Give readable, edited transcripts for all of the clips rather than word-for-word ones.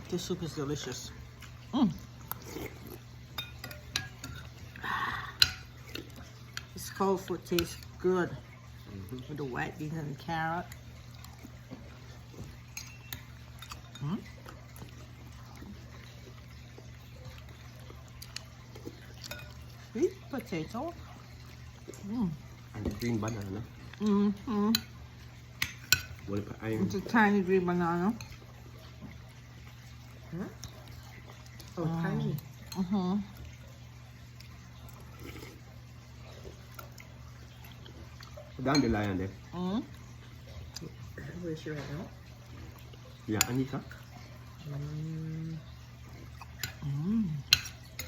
This soup is delicious. This cold food tastes good with the white beans and the carrot. Sweet potato. And green banana. What if I It's a tiny green banana. Oh, tiny. dandelion there? Where's she right now? Yeah, Anika.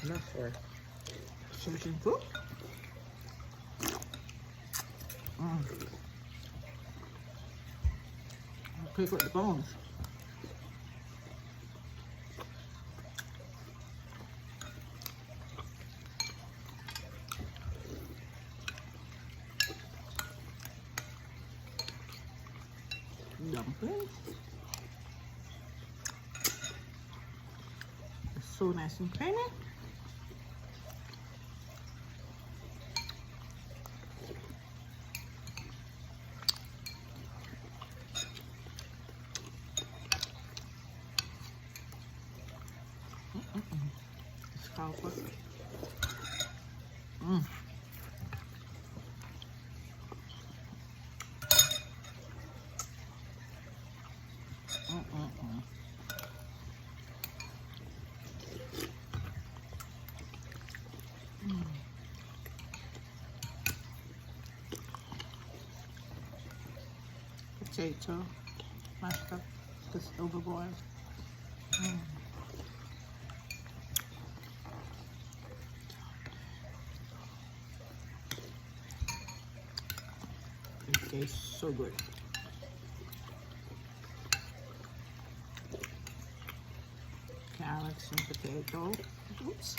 Not sure. Chicken soup. Pick with the bones. Dumplings. It's so nice and creamy. It's powerful. Potato, mashed up, just overboiled. It tastes so good. Carrots and potato. Oops.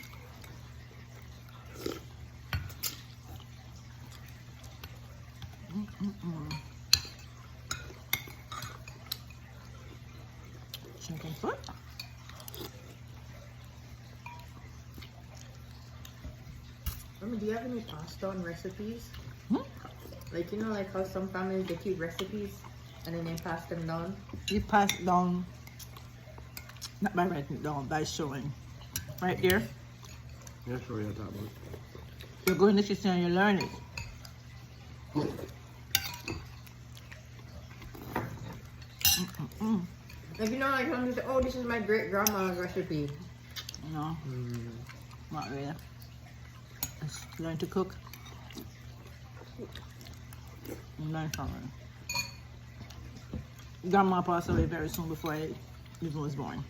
Chicken foot. Mama, do you have any passed down recipes? Like, you know, like how some families they keep recipes and then they pass them down? You pass it down, not by writing it down, by showing. Right there. Yeah, sure, you're talking about. You're going to kitchen and you learn it. Like, you know, like how you say, oh, this is my great grandma's recipe. No, not really. Just learn to cook. Learn from it. Grandma passed away very soon before I even was born.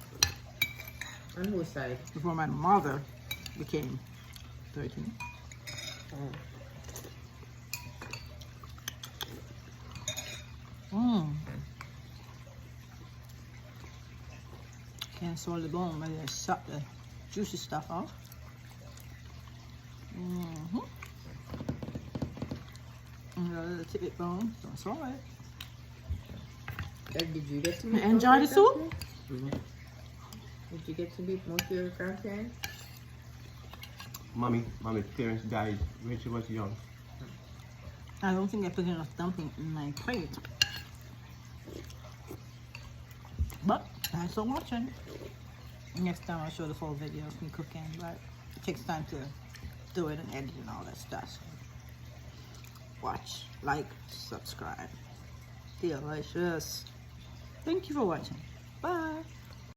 On whose side? Before my mother became 13. Can't swallow the bone, but just suck the juicy stuff off. And the little tidbit bone, don't swallow it. Did you get to You meet enjoy the most of your soup? grandparents? Did you get to meet most of your grandparents? Mommy's parents died when she was young. I don't think I put enough dumpling in my plate. But thanks for watching. Next time I'll show the full video of me cooking, but it takes time to do it and edit and all that stuff. So watch, like, subscribe. Delicious. Thank you for watching. Bye.